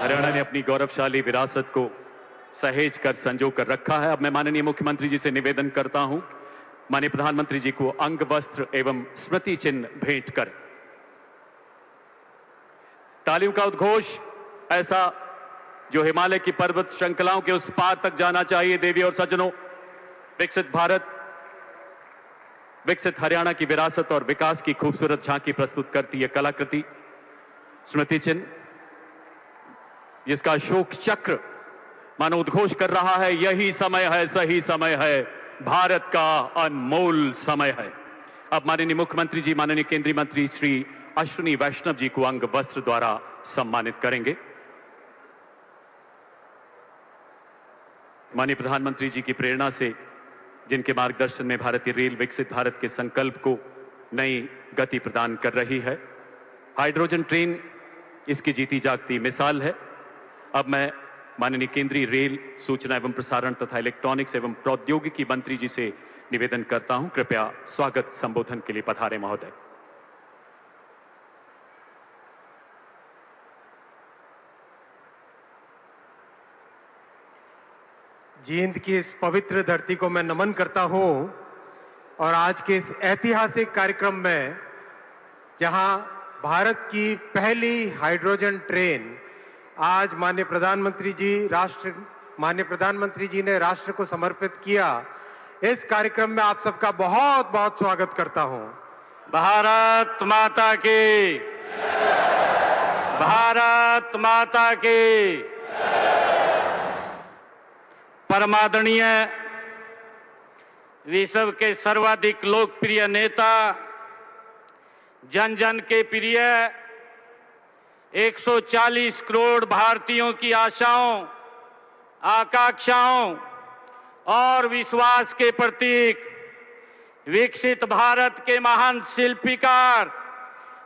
हरियाणा ने अपनी गौरवशाली विरासत को सहेज कर संजो कर रखा है। अब मैं माननीय मुख्यमंत्री जी से निवेदन करता हूं, माननीय प्रधानमंत्री जी को अंग वस्त्र एवं स्मृति चिन्ह भेंट करें। तालियों का उद्घोष ऐसा जो हिमालय की पर्वत श्रृंखलाओं के उस पार तक जाना चाहिए। देवी और सज्जनों, विकसित भारत, विकसित हरियाणा की विरासत और विकास की खूबसूरत झांकी प्रस्तुत करती है कलाकृति स्मृति चिन्ह, जिसका अशोक चक्र मानो उद्घोष कर रहा है, यही समय है, सही समय है, भारत का अनमोल समय है। अब माननीय मुख्यमंत्री जी, माननीय केंद्रीय मंत्री श्री अश्विनी वैष्णव जी को अंग वस्त्र द्वारा सम्मानित करेंगे। माननीय प्रधानमंत्री जी की प्रेरणा से, जिनके मार्गदर्शन में भारतीय रेल विकसित भारत के संकल्प को नई गति प्रदान कर रही है, हाइड्रोजन ट्रेन इसकी जीती जागती मिसाल है। अब मैं माननीय केंद्रीय रेल, सूचना एवं प्रसारण तथा इलेक्ट्रॉनिक्स एवं प्रौद्योगिकी मंत्री जी से निवेदन करता हूं, कृपया स्वागत संबोधन के लिए पधारें महोदय। जींद की इस पवित्र धरती को मैं नमन करता हूं और आज के इस ऐतिहासिक कार्यक्रम में, जहां भारत की पहली हाइड्रोजन ट्रेन आज माननीय प्रधानमंत्री जी ने राष्ट्र को समर्पित किया, इस कार्यक्रम में आप सबका बहुत बहुत स्वागत करता हूं। भारत माता की, भारत माता की। परमादरणीय विश्व के सर्वाधिक लोकप्रिय नेता, जन जन के प्रिय, 140 करोड़ भारतीयों की आशाओं, आकांक्षाओं और विश्वास के प्रतीक, विकसित भारत के महान शिल्पीकार,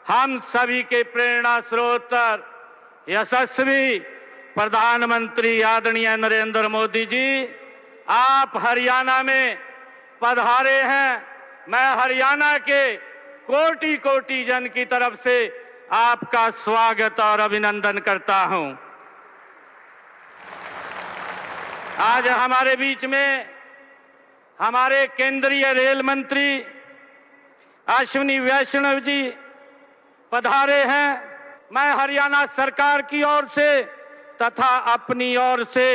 हम सभी के प्रेरणा स्रोत, यशस्वी प्रधानमंत्री आदरणीय नरेंद्र मोदी जी, आप हरियाणा में पधारे हैं। मैं हरियाणा के कोटि कोटि जन की तरफ से आपका स्वागत और अभिनंदन करता हूं। आज हमारे बीच में हमारे केंद्रीय रेल मंत्री अश्विनी वैष्णव जी पधारे हैं। मैं हरियाणा सरकार की ओर से तथा अपनी ओर से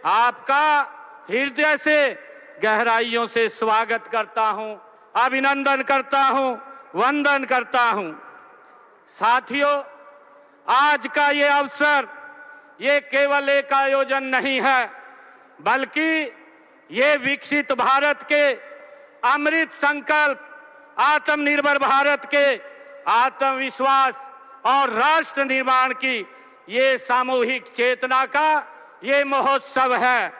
आपका हृदय से गहराइयों से स्वागत करता हूं, अभिनंदन करता हूं, वंदन करता हूं। साथियों, आज का ये अवसर ये केवल एक आयोजन नहीं है, बल्कि ये विकसित भारत के अमृत संकल्प, आत्मनिर्भर भारत के आत्मविश्वास और राष्ट्र निर्माण की ये सामूहिक चेतना का ये महोत्सव है।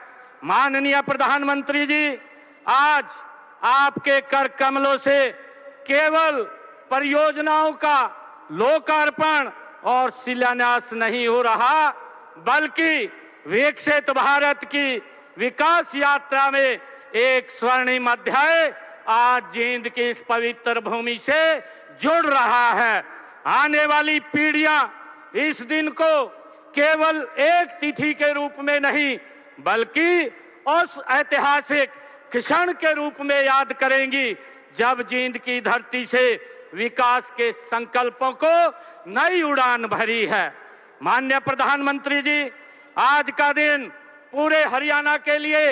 माननीय प्रधानमंत्री जी, आज आपके कर कमलों से केवल परियोजनाओं का लोकार्पण और शिलान्यास नहीं हो रहा, बल्कि विकसित भारत की विकास यात्रा में एक स्वर्णिम अध्याय आज जींद की इस पवित्र भूमि से जुड़ रहा है। आने वाली पीढ़ियां इस दिन को केवल एक तिथि के रूप में नहीं, बल्कि उस ऐतिहासिक क्षण के रूप में याद करेंगी, जब जींद की धरती से विकास के संकल्पों को नई उड़ान भरी है। माननीय प्रधानमंत्री जी, आज का दिन पूरे हरियाणा के लिए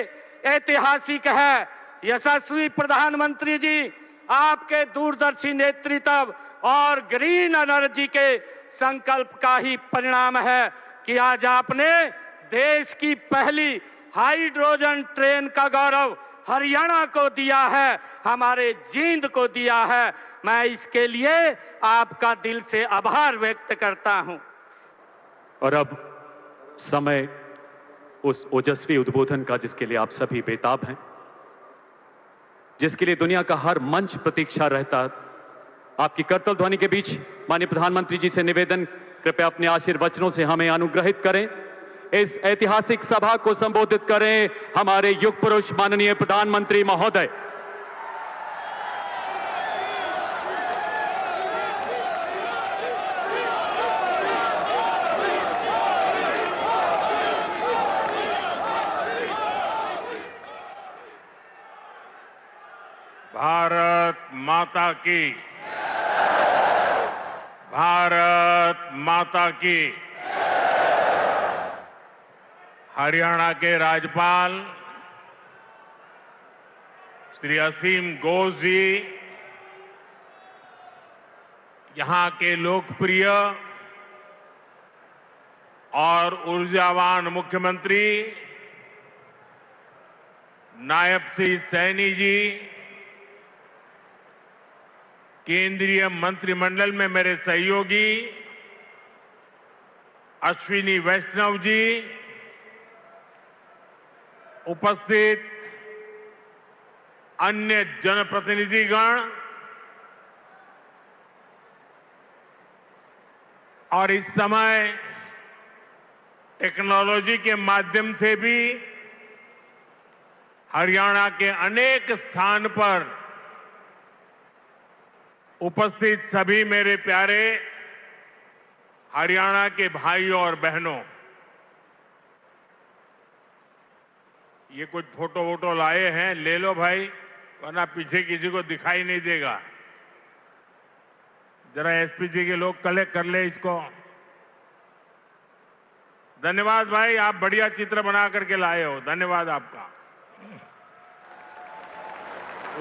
ऐतिहासिक है। यशस्वी प्रधानमंत्री जी, आपके दूरदर्शी नेतृत्व और ग्रीन एनर्जी के संकल्प का ही परिणाम है कि आज आपने देश की पहली हाइड्रोजन ट्रेन का गौरव हरियाणा को दिया है, हमारे जींद को दिया है। मैं इसके लिए आपका दिल से आभार व्यक्त करता हूं। और अब समय उस ओजस्वी उद्बोधन का, जिसके लिए आप सभी बेताब हैं, जिसके लिए दुनिया का हर मंच प्रतीक्षा रहता। आपकी करतल ध्वनि के बीच माननीय प्रधानमंत्री जी से निवेदन, कृपया अपने आशीर्वचनों से हमें अनुग्रहित करें। इस ऐतिहासिक सभा को संबोधित करें हमारे युग पुरुष माननीय प्रधानमंत्री महोदय। माता की। भारत माता की। हरियाणा के राज्यपाल श्री असीम घोष जी, यहां के लोकप्रिय और ऊर्जावान मुख्यमंत्री नायब सिंह सैनी जी, केंद्रीय मंत्रिमंडल में मेरे सहयोगी अश्विनी वैष्णव जी, उपस्थित अन्य जनप्रतिनिधिगण और इस समय टेक्नोलॉजी के माध्यम से भी हरियाणा के अनेक स्थान पर उपस्थित सभी मेरे प्यारे हरियाणा के भाइयों और बहनों, ये कुछ फोटो वोटो लाए हैं, ले लो भाई, वरना पीछे किसी को दिखाई नहीं देगा। जरा एसपी जी के लोग कलेक्ट कर ले इसको। धन्यवाद भाई, आप बढ़िया चित्र बना करके लाए हो, धन्यवाद आपका।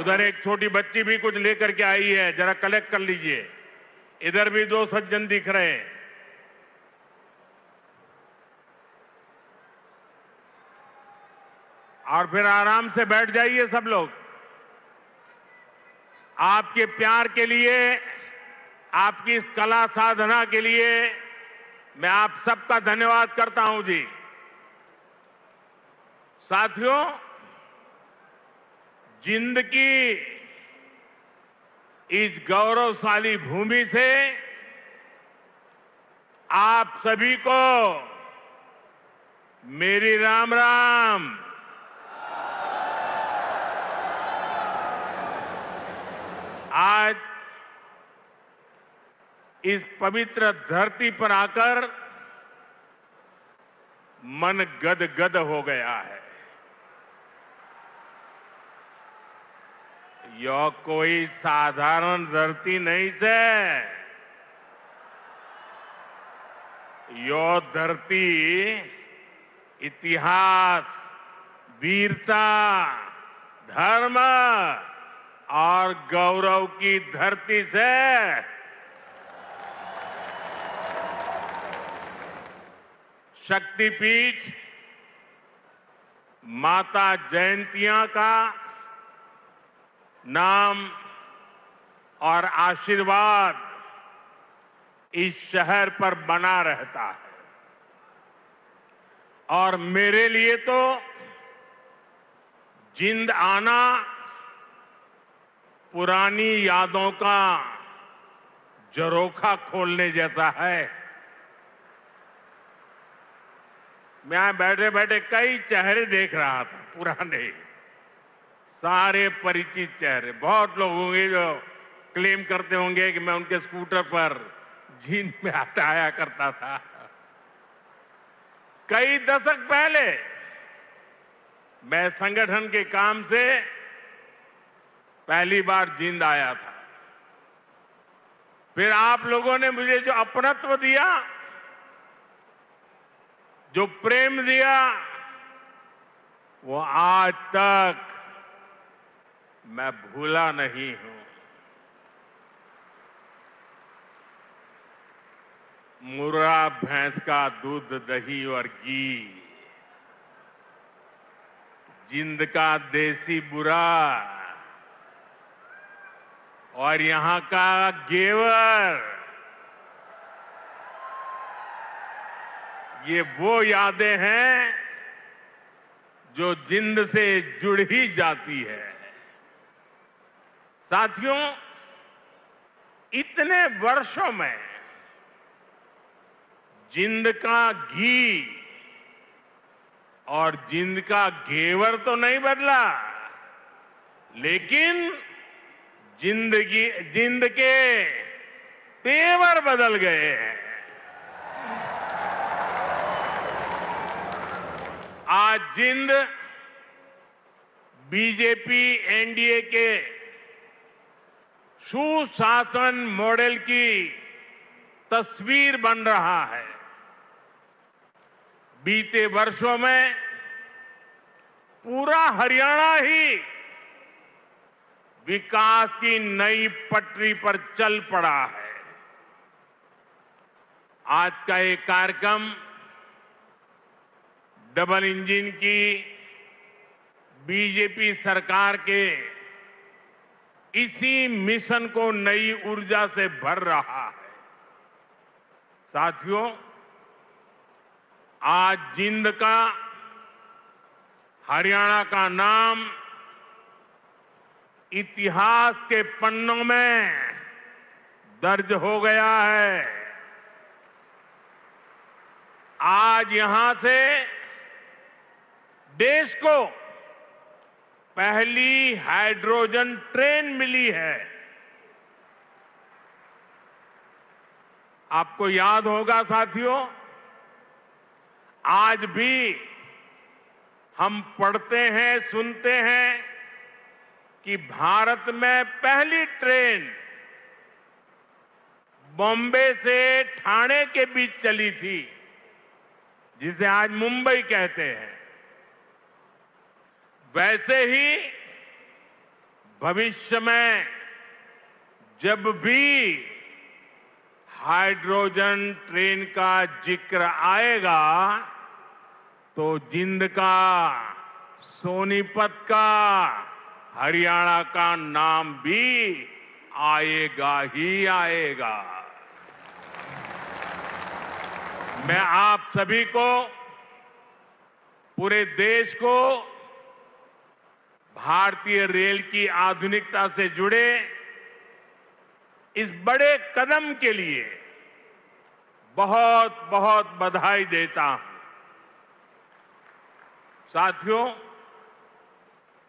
उधर एक छोटी बच्ची भी कुछ लेकर के आई है, जरा कलेक्ट कर लीजिए। इधर भी दो सज्जन दिख रहे हैं। और फिर आराम से बैठ जाइए सब लोग। आपके प्यार के लिए, आपकी इस कला साधना के लिए मैं आप सबका धन्यवाद करता हूं जी। साथियों, जिंद की इस गौरवशाली भूमि से आप सभी को मेरी राम राम। आज इस पवित्र धरती पर आकर मन गदगद हो गया है। यह कोई साधारण धरती नहीं से, यह धरती इतिहास, वीरता, धर्म और गौरव की धरती से शक्तिपीठ माता जयंतिया का नाम और आशीर्वाद इस शहर पर बना रहता है। और मेरे लिए तो जिंद आना पुरानी यादों का झरोखा खोलने जैसा है। मैं बैठे बैठे कई चेहरे देख रहा था, पुराने, सारे परिचित चेहरे। बहुत लोग होंगे जो क्लेम करते होंगे कि मैं उनके स्कूटर पर जींद में आया करता था। कई दशक पहले मैं संगठन के काम से पहली बार जींद आया था। फिर आप लोगों ने मुझे जो अपनत्व दिया, जो प्रेम दिया, वो आज तक मैं भूला नहीं हूं। मुर्रा भैंस का दूध, दही और घी, जिंद का देसी बुरा और यहां का घेवर, ये वो यादें हैं जो जिंद से जुड़ ही जाती है। साथियों, इतने वर्षों में जिंद का घी और जिंद का घेवर तो नहीं बदला, लेकिन जिंद के तेवर बदल गए हैं। आज जिंद बीजेपी एनडीए के सुशासन मॉडल की तस्वीर बन रहा है। बीते वर्षों में पूरा हरियाणा ही विकास की नई पटरी पर चल पड़ा है। आज का ये कार्यक्रम डबल इंजन की बीजेपी सरकार के इसी मिशन को नई ऊर्जा से भर रहा है। साथियों, आज जिंद का, हरियाणा का नाम इतिहास के पन्नों में दर्ज हो गया है। आज यहां से देश को पहली हाइड्रोजन ट्रेन मिली है। आपको याद होगा साथियों, आज भी हम पढ़ते हैं, सुनते हैं कि भारत में पहली ट्रेन बॉम्बे से ठाणे के बीच चली थी, जिसे आज मुंबई कहते हैं। वैसे ही भविष्य में जब भी हाइड्रोजन ट्रेन का जिक्र आएगा तो जिंद का, सोनीपत का, हरियाणा का नाम भी आएगा ही आएगा। मैं आप सभी को, पूरे देश को भारतीय रेल की आधुनिकता से जुड़े इस बड़े कदम के लिए बहुत बहुत बधाई देता हूं। साथियों,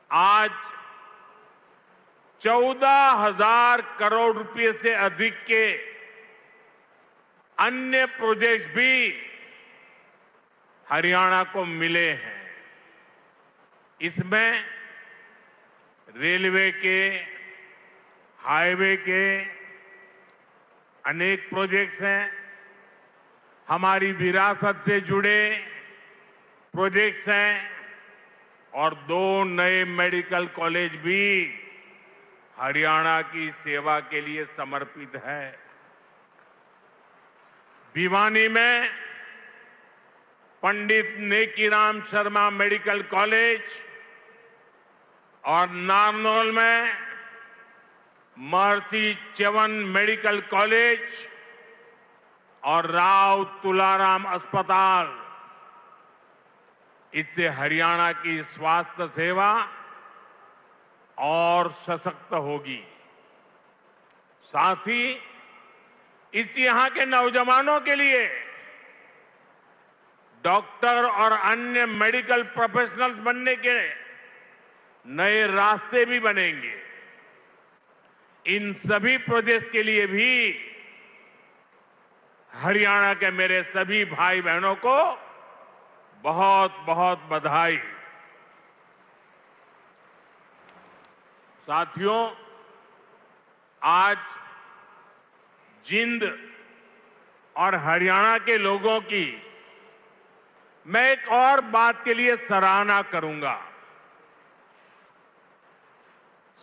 आज 14,000 करोड़ रुपए से अधिक के अन्य प्रोजेक्ट्स भी हरियाणा को मिले हैं। इसमें रेलवे के, हाईवे के अनेक प्रोजेक्ट्स हैं, हमारी विरासत से जुड़े प्रोजेक्ट्स हैं और 2 नए मेडिकल कॉलेज भी हरियाणा की सेवा के लिए समर्पित है। भिवानी में पंडित नेकीराम शर्मा मेडिकल कॉलेज और नारनौल में महर्षि च्यवन मेडिकल कॉलेज और राव तुलाराम अस्पताल, इससे हरियाणा की स्वास्थ्य सेवा और सशक्त होगी। साथ ही इस यहां के नौजवानों के लिए डॉक्टर और अन्य मेडिकल प्रोफेशनल्स बनने के नए रास्ते भी बनेंगे। इन सभी प्रोजेक्ट्स के लिए भी हरियाणा के मेरे सभी भाई बहनों को बहुत बहुत बधाई। साथियों, आज जिंद और हरियाणा के लोगों की मैं एक और बात के लिए सराहना करूंगा।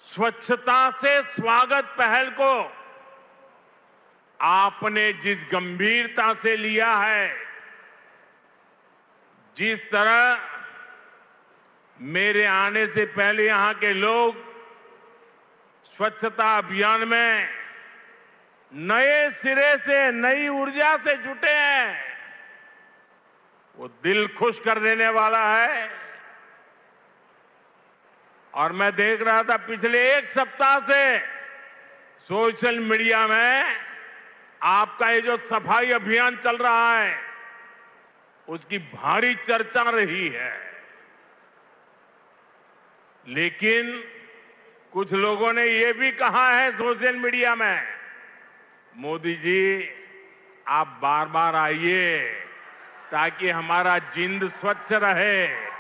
स्वच्छता से स्वागत पहल को आपने जिस गंभीरता से लिया है, जिस तरह मेरे आने से पहले यहां के लोग स्वच्छता अभियान में नए सिरे से, नई ऊर्जा से जुटे हैं, वो दिल खुश कर देने वाला है। और मैं देख रहा था पिछले 1 सप्ताह से सोशल मीडिया में आपका ये जो सफाई अभियान चल रहा है, उसकी भारी चर्चा रही है। लेकिन कुछ लोगों ने ये भी कहा है सोशल मीडिया में, मोदी जी आप बार बार आइए ताकि हमारा जिंद स्वच्छ रहे।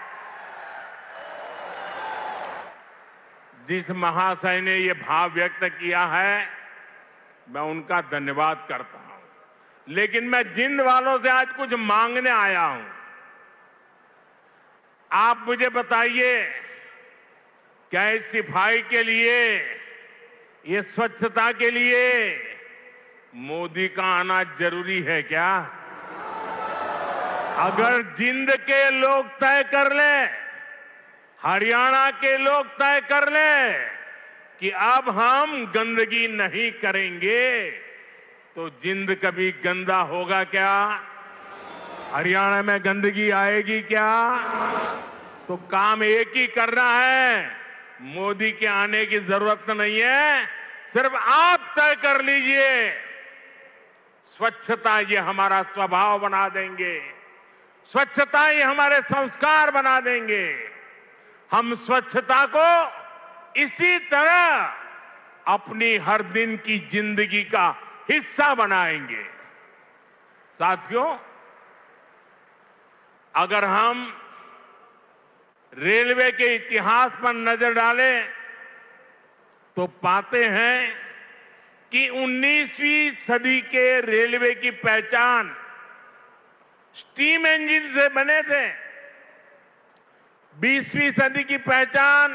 जिस महाशय ने ये भाव व्यक्त किया है, मैं उनका धन्यवाद करता हूं। लेकिन मैं जिंद वालों से आज कुछ मांगने आया हूं। आप मुझे बताइए, क्या इस सफाई के लिए, ये स्वच्छता के लिए मोदी का आना जरूरी है क्या? अगर जिंद के लोग तय कर लें, हरियाणा के लोग तय कर लें कि अब हम गंदगी नहीं करेंगे, तो जिंद कभी गंदा होगा क्या? हरियाणा में गंदगी आएगी क्या? तो काम एक ही करना है, मोदी के आने की जरूरत नहीं है, सिर्फ आप तय कर लीजिए। स्वच्छता ये हमारा स्वभाव बना देंगे, स्वच्छता ये हमारे संस्कार बना देंगे। हम स्वच्छता को इसी तरह अपनी हर दिन की जिंदगी का हिस्सा बनाएंगे। साथियों, अगर हम रेलवे के इतिहास पर नजर डालें तो पाते हैं कि 19वीं सदी के रेलवे की पहचान स्टीम इंजन से बने थे। 20वीं सदी की पहचान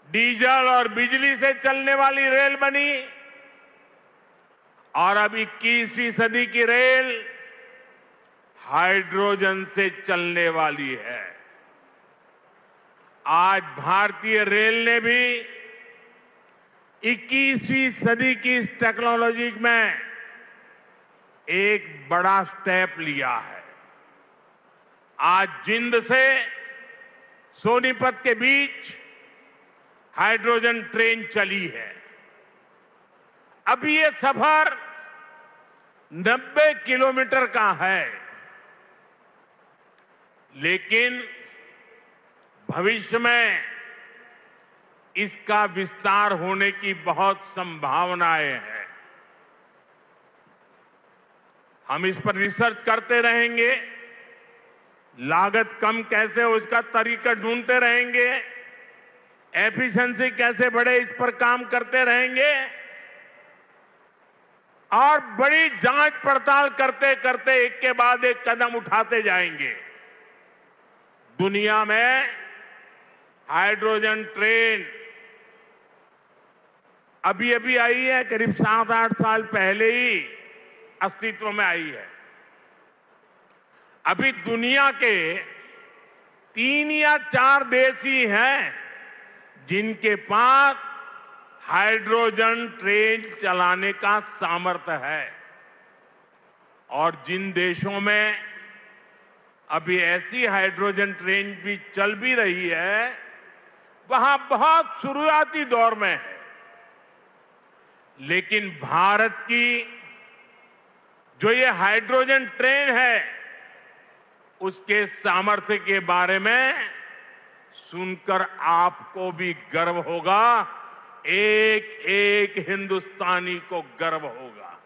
डीजल और बिजली से चलने वाली रेल बनी, और अब 21वीं सदी की रेल हाइड्रोजन से चलने वाली है। आज भारतीय रेल ने भी 21वीं सदी की इस टेक्नोलॉजी में एक बड़ा स्टेप लिया है। आज जिंद से सोनीपत के बीच हाइड्रोजन ट्रेन चली है। अभी ये सफर 90 किलोमीटर का है, लेकिन भविष्य में इसका विस्तार होने की बहुत संभावनाएं हैं। हम इस पर रिसर्च करते रहेंगे, लागत कम कैसे हो इसका तरीका ढूंढते रहेंगे, एफिशिएंसी कैसे बढ़े इस पर काम करते रहेंगे, और बड़ी जांच पड़ताल करते करते एक के बाद एक कदम उठाते जाएंगे। दुनिया में हाइड्रोजन ट्रेन अभी अभी आई है, करीब 7-8 साल पहले ही अस्तित्व में आई है। अभी दुनिया के 3 या 4 देश ही हैं जिनके पास हाइड्रोजन ट्रेन चलाने का सामर्थ्य है, और जिन देशों में अभी ऐसी हाइड्रोजन ट्रेन भी चल भी रही है, वहां बहुत शुरुआती दौर में है। लेकिन भारत की जो ये हाइड्रोजन ट्रेन है, उसके सामर्थ्य के बारे में सुनकर आपको भी गर्व होगा, एक एक हिंदुस्तानी को गर्व होगा।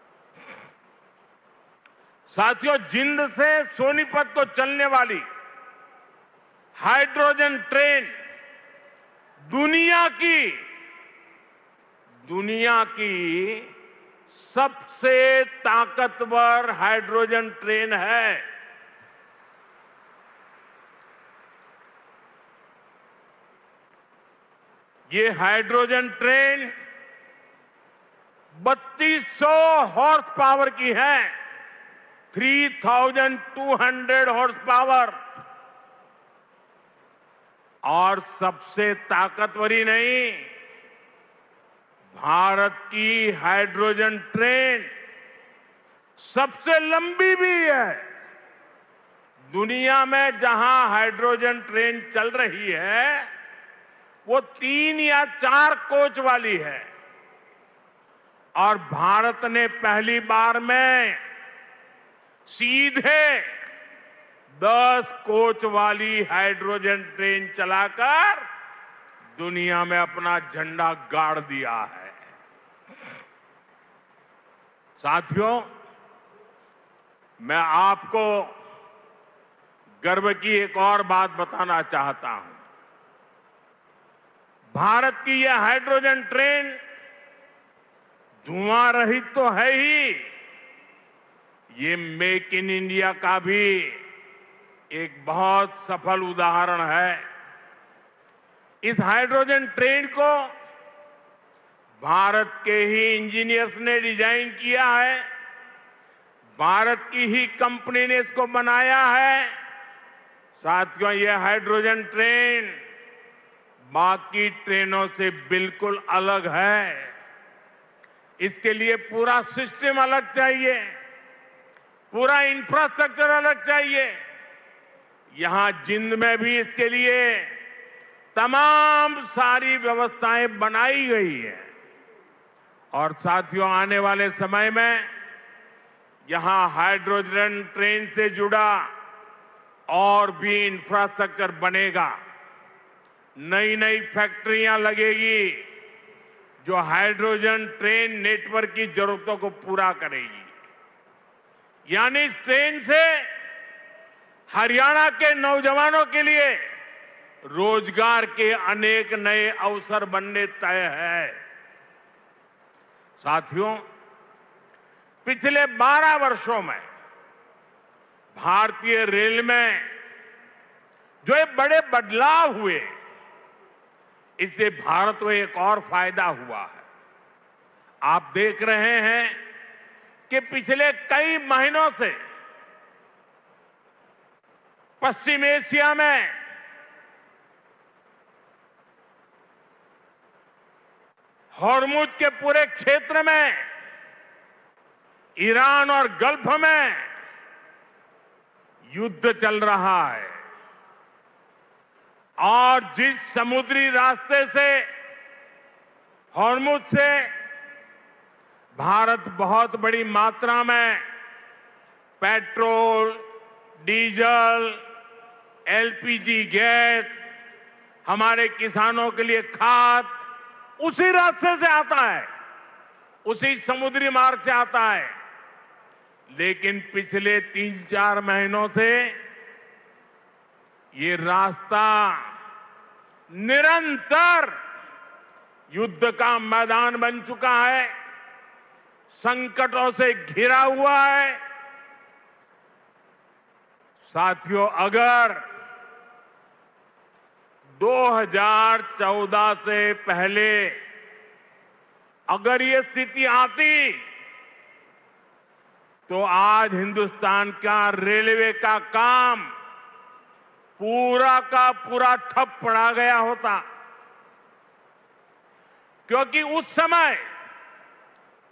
साथियों, जिंद से सोनीपत को चलने वाली हाइड्रोजन ट्रेन दुनिया की सबसे ताकतवर हाइड्रोजन ट्रेन है। ये हाइड्रोजन ट्रेन 3200 हॉर्स पावर की है, 3200 हॉर्स पावर। और सबसे ताकतवर ही नहीं, भारत की हाइड्रोजन ट्रेन सबसे लंबी भी है। दुनिया में जहां हाइड्रोजन ट्रेन चल रही है, वो 3 या 4 कोच वाली है, और भारत ने पहली बार में सीधे 10 कोच वाली हाइड्रोजन ट्रेन चलाकर दुनिया में अपना झंडा गाड़ दिया है। साथियों, मैं आपको गर्व की एक और बात बताना चाहता हूं। भारत की यह हाइड्रोजन ट्रेन धुआं रहित तो है ही, ये मेक इन इंडिया का भी एक बहुत सफल उदाहरण है। इस हाइड्रोजन ट्रेन को भारत के ही इंजीनियर्स ने डिजाइन किया है, भारत की ही कंपनी ने इसको बनाया है। साथियों, यह हाइड्रोजन ट्रेन बाकी ट्रेनों से बिल्कुल अलग है। इसके लिए पूरा सिस्टम अलग चाहिए, पूरा इंफ्रास्ट्रक्चर अलग चाहिए। यहां जिंद में भी इसके लिए तमाम सारी व्यवस्थाएं बनाई गई है। और साथियों, आने वाले समय में यहां हाइड्रोजन ट्रेन से जुड़ा और भी इंफ्रास्ट्रक्चर बनेगा। नई नई फैक्ट्रियां लगेगी जो हाइड्रोजन ट्रेन नेटवर्क की जरूरतों को पूरा करेगी। यानी इस ट्रेन से हरियाणा के नौजवानों के लिए रोजगार के अनेक नए अवसर बनने तय है। साथियों, पिछले 12 वर्षों में भारतीय रेल में जो ये बड़े बदलाव हुए, इससे भारत को एक और फायदा हुआ है। आप देख रहे हैं कि पिछले कई महीनों से पश्चिम एशिया में हॉर्मुज के पूरे क्षेत्र में, ईरान और गल्फ में युद्ध चल रहा है। और जिस समुद्री रास्ते से, हॉर्मुज से भारत बहुत बड़ी मात्रा में पेट्रोल, डीजल, एलपीजी गैस, हमारे किसानों के लिए खाद उसी रास्ते से आता है, उसी समुद्री मार्ग से आता है। लेकिन पिछले 3-4 महीनों से ये रास्ता निरंतर युद्ध का मैदान बन चुका है, संकटों से घिरा हुआ है। साथियों, अगर 2014 से पहले अगर ये स्थिति आती तो आज हिंदुस्तान का रेलवे का काम पूरा का पूरा ठप पड़ा गया होता। क्योंकि उस समय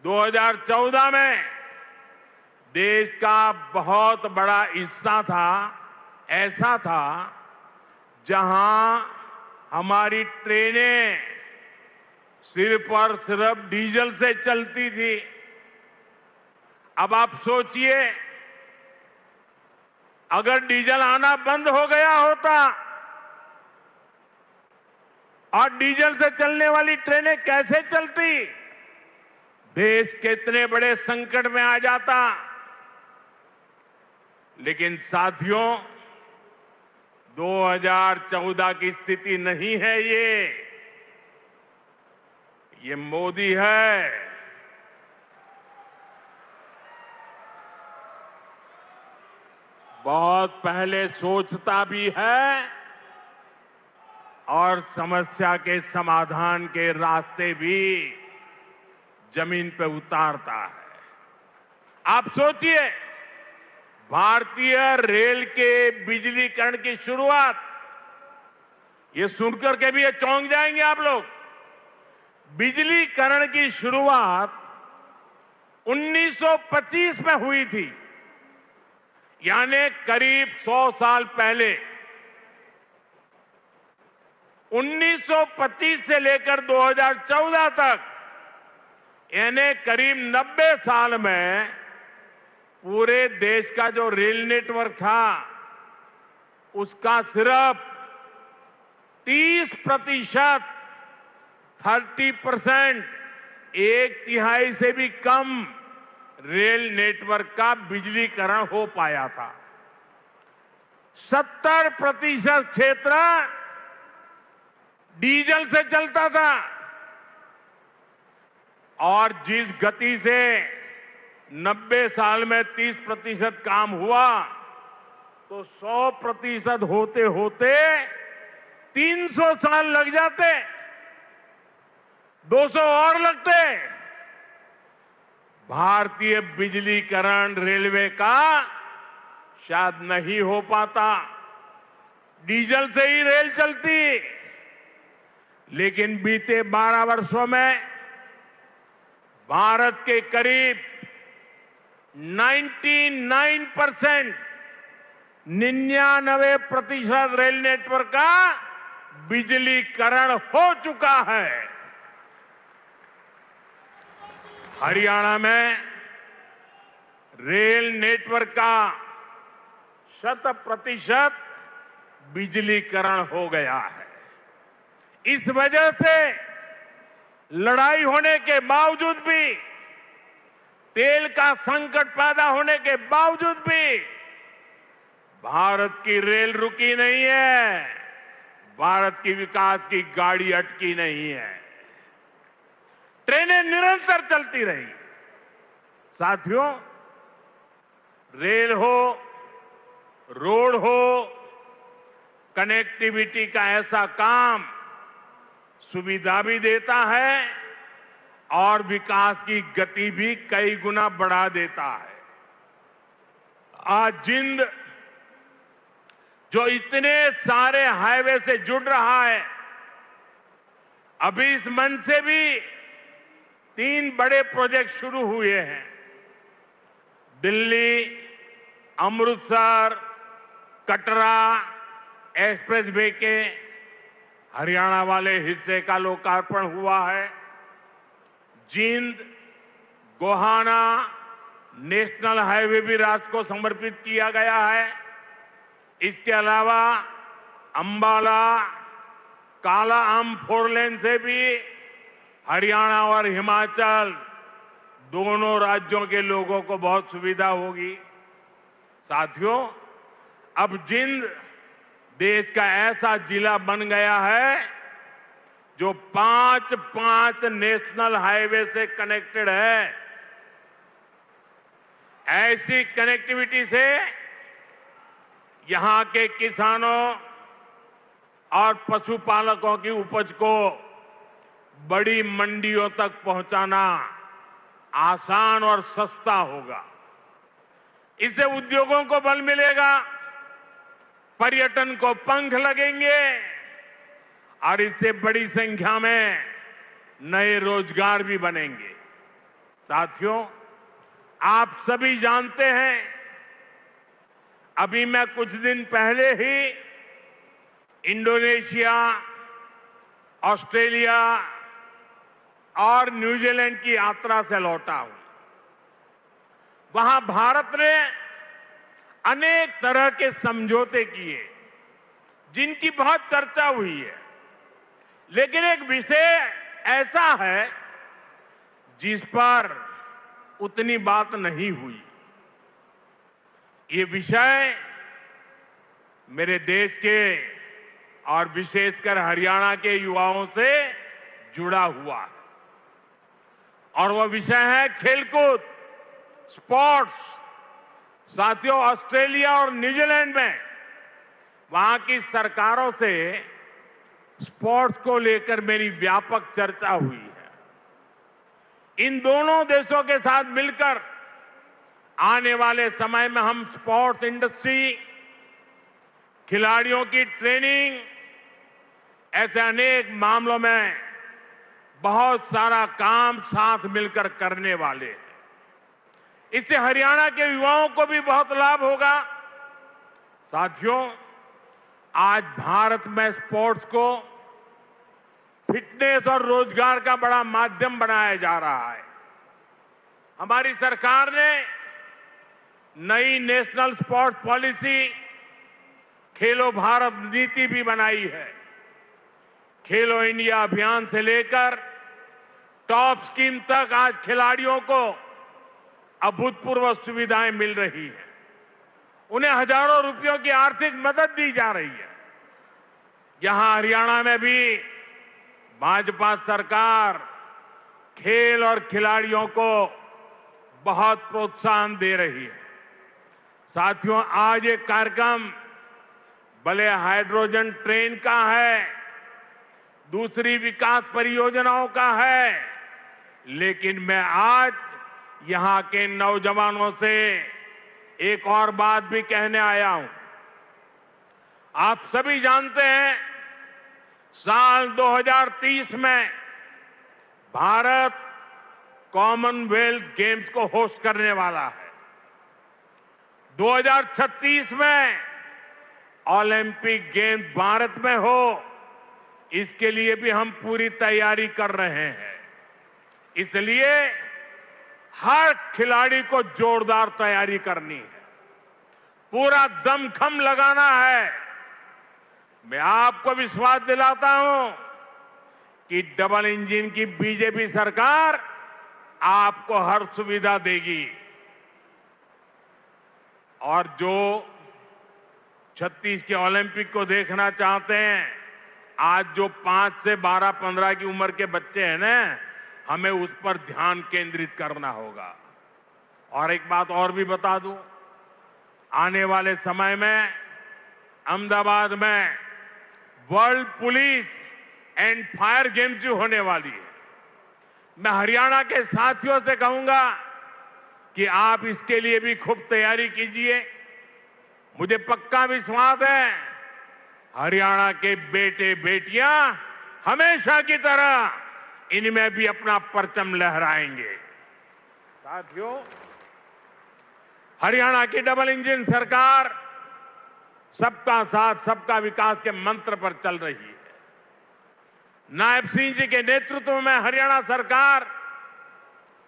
2014 में देश का बहुत बड़ा हिस्सा था, ऐसा था जहां हमारी ट्रेनें सिर्फ और सिर्फ डीजल से चलती थी। अब आप सोचिए, अगर डीजल आना बंद हो गया होता और डीजल से चलने वाली ट्रेनें कैसे चलती, देश कितने बड़े संकट में आ जाता। लेकिन साथियों, 2014 की स्थिति नहीं है ये मोदी है। बहुत पहले सोचता भी है और समस्या के समाधान के रास्ते भी जमीन पे उतारता है। आप सोचिए, भारतीय रेल के बिजलीकरण की शुरुआत, ये सुनकर के भी ये चौंक जाएंगे आप लोग। बिजलीकरण की शुरुआत 1925 में हुई थी, यानी करीब 100 साल पहले। 1925 से लेकर 2014 तक, यानी करीब 90 साल में पूरे देश का जो रेल नेटवर्क था, उसका सिर्फ 30%, 30%, 1/3 से भी कम रेल नेटवर्क का बिजलीकरण हो पाया था। 70% क्षेत्र डीजल से चलता था और जिस गति से 90 साल में 30% काम हुआ तो 100% होते होते 300 साल लग जाते, 200 और लगते। भारतीय बिजलीकरण रेलवे का शायद नहीं हो पाता, डीजल से ही रेल चलती। लेकिन बीते 12 वर्षों में भारत के करीब 99% रेल नेटवर्क का बिजलीकरण हो चुका है। हरियाणा में रेल नेटवर्क का 100% बिजलीकरण हो गया है। इस वजह से लड़ाई होने के बावजूद भी, तेल का संकट पैदा होने के बावजूद भी भारत की रेल रुकी नहीं है, भारत की विकास की गाड़ी अटकी नहीं है, ट्रेनें निरंतर चलती रही। साथियों, रेल हो, रोड हो, कनेक्टिविटी का ऐसा काम सुविधा भी देता है और विकास की गति भी कई गुना बढ़ा देता है। आज जिंद जो इतने सारे हाईवे से जुड़ रहा है, अभी इस मंच से भी 3 बड़े प्रोजेक्ट शुरू हुए हैं। दिल्ली, अमृतसर, कटरा एक्सप्रेस वे के हरियाणा वाले हिस्से का लोकार्पण हुआ है। जींद गोहाना नेशनल हाईवे भी राष्ट्र को समर्पित किया गया है। इसके अलावा अंबाला काला आम 4 लेन से भी हरियाणा और हिमाचल दोनों राज्यों के लोगों को बहुत सुविधा होगी। साथियों, अब जींद देश का ऐसा जिला बन गया है जो 5 नेशनल हाईवे से कनेक्टेड है। ऐसी कनेक्टिविटी से यहां के किसानों और पशुपालकों की उपज को बड़ी मंडियों तक पहुंचाना आसान और सस्ता होगा। इससे उद्योगों को बल मिलेगा, पर्यटन को पंख लगेंगे और इससे बड़ी संख्या में नए रोजगार भी बनेंगे। साथियों, आप सभी जानते हैं, अभी मैं कुछ दिन पहले ही इंडोनेशिया, ऑस्ट्रेलिया और न्यूजीलैंड की यात्रा से लौटा हूं। वहां भारत ने अनेक तरह के समझौते किए जिनकी बहुत चर्चा हुई है, लेकिन एक विषय ऐसा है जिस पर उतनी बात नहीं हुई। ये विषय मेरे देश के और विशेषकर हरियाणा के युवाओं से जुड़ा हुआ है और वह विषय है खेलकूद, स्पोर्ट्स। साथियों, ऑस्ट्रेलिया और न्यूजीलैंड में वहां की सरकारों से स्पोर्ट्स को लेकर मेरी व्यापक चर्चा हुई है। इन दोनों देशों के साथ मिलकर आने वाले समय में हम स्पोर्ट्स इंडस्ट्री, खिलाड़ियों की ट्रेनिंग, ऐसे अनेक मामलों में बहुत सारा काम साथ मिलकर करने वाले हैं। इससे हरियाणा के युवाओं को भी बहुत लाभ होगा। साथियों, आज भारत में स्पोर्ट्स को फिटनेस और रोजगार का बड़ा माध्यम बनाया जा रहा है। हमारी सरकार ने नई नेशनल स्पोर्ट्स पॉलिसी, खेलो भारत नीति भी बनाई है। खेलो इंडिया अभियान से लेकर टॉप स्कीम तक आज खिलाड़ियों को अभूतपूर्व सुविधाएं मिल रही हैं। उन्हें हजारों रुपयों की आर्थिक मदद दी जा रही है। यहां हरियाणा में भी भाजपा सरकार खेल और खिलाड़ियों को बहुत प्रोत्साहन दे रही है। साथियों, आज ये कार्यक्रम भले हाइड्रोजन ट्रेन का है, दूसरी विकास परियोजनाओं का है, लेकिन मैं आज यहां के नौजवानों से एक और बात भी कहने आया हूं। आप सभी जानते हैं, साल 2030 में भारत कॉमनवेल्थ गेम्स को होस्ट करने वाला है। 2036 में ओलंपिक गेम्स भारत में हो, इसके लिए भी हम पूरी तैयारी कर रहे हैं। इसलिए हर खिलाड़ी को जोरदार तैयारी करनी है, पूरा दमखम लगाना है। मैं आपको विश्वास दिलाता हूं कि डबल इंजन की बीजेपी सरकार आपको हर सुविधा देगी। और जो 36 के ओलंपिक को देखना चाहते हैं, आज जो 5 से 12-15 की उम्र के बच्चे हैं ना, हमें उस पर ध्यान केंद्रित करना होगा। और एक बात और भी बता दूं, आने वाले समय में अहमदाबाद में world police and fire games भी होने वाली है। मैं हरियाणा के साथियों से कहूंगा कि आप इसके लिए भी खूब तैयारी कीजिए। मुझे पक्का विश्वास है, हरियाणा के बेटे बेटियां हमेशा की तरह इनमें भी अपना परचम लहराएंगे। साथियों, हरियाणा की डबल इंजन सरकार सबका साथ सबका विकास के मंत्र पर चल रही है। नायब सिंह जी के नेतृत्व में हरियाणा सरकार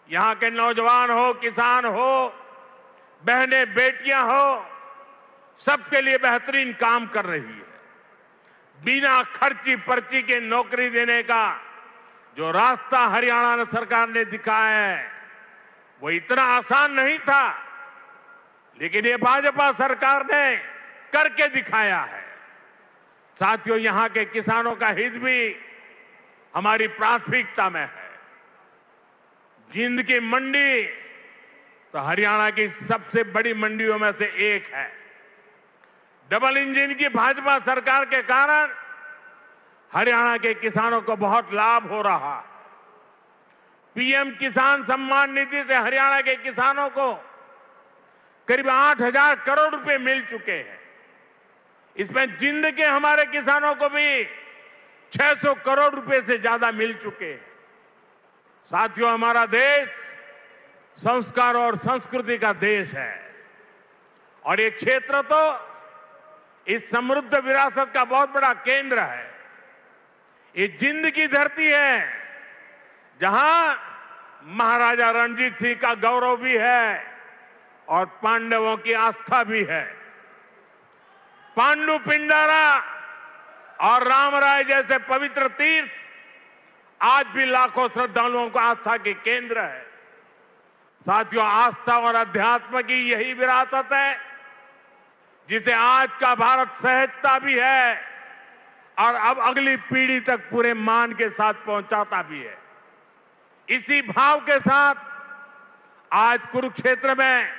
यहां के नौजवान हो, किसान हो, बहनें बेटियां हो, सबके लिए बेहतरीन काम कर रही है। बिना खर्ची पर्ची के नौकरी देने का जो रास्ता हरियाणा सरकार ने दिखाया है, वो इतना आसान नहीं था, लेकिन ये भाजपा सरकार ने करके दिखाया है। साथियों, यहां के किसानों का हित भी हमारी प्राथमिकता में है। जिंद की मंडी तो हरियाणा की सबसे बड़ी मंडियों में से एक है। डबल इंजन की भाजपा सरकार के कारण हरियाणा के किसानों को बहुत लाभ हो रहा है। पीएम किसान सम्मान निधि से हरियाणा के किसानों को करीब 8,000 करोड़ रुपए मिल चुके हैं। इसमें जिंद के हमारे किसानों को भी 600 करोड़ रुपए से ज्यादा मिल चुके हैं। साथियों, हमारा देश संस्कार और संस्कृति का देश है और ये क्षेत्र तो इस समृद्ध विरासत का बहुत बड़ा केंद्र है। ये जिंद की धरती है, जहां महाराजा रणजीत सिंह का गौरव भी है और पांडवों की आस्था भी है। पांडु पिंडारा और रामराय जैसे पवित्र तीर्थ आज भी लाखों श्रद्धालुओं को आस्था के केंद्र है। साथियों, आस्था और अध्यात्म की यही विरासत है जिसे आज का भारत सहजता भी है और अब अगली पीढ़ी तक पूरे मान के साथ पहुंचाता भी है। इसी भाव के साथ आज कुरुक्षेत्र में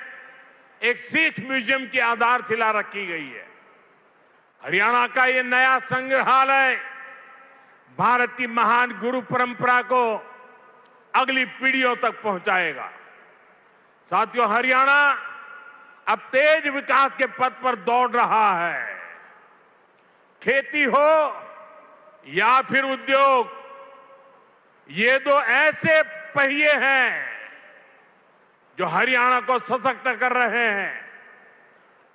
एक सिख म्यूजियम की आधारशिला रखी गई है। हरियाणा का ये नया संग्रहालय भारत की महान गुरु परंपरा को अगली पीढ़ियों तक पहुंचाएगा। साथियों, हरियाणा अब तेज विकास के पथ पर दौड़ रहा है। खेती हो या फिर उद्योग, ये दो ऐसे पहिए हैं जो हरियाणा को सशक्त कर रहे हैं।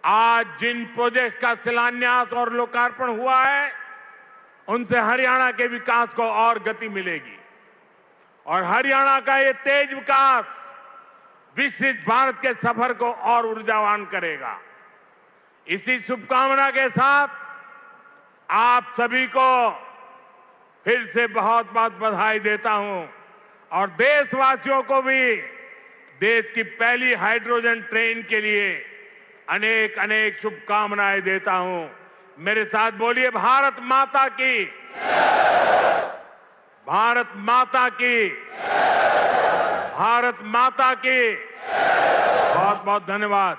आज जिन प्रोजेक्ट्स का शिलान्यास और लोकार्पण हुआ है, उनसे हरियाणा के विकास को और गति मिलेगी और हरियाणा का ये तेज विकास विकसित भारत के सफर को और ऊर्जावान करेगा। इसी शुभकामना के साथ आप सभी को फिर से बहुत बहुत बधाई देता हूं और देशवासियों को भी देश की पहली हाइड्रोजन ट्रेन के लिए अनेक अनेक शुभकामनाएं देता हूं। मेरे साथ बोलिए, भारत माता की। भारत माता की, भारत माता की। बहुत बहुत धन्यवाद।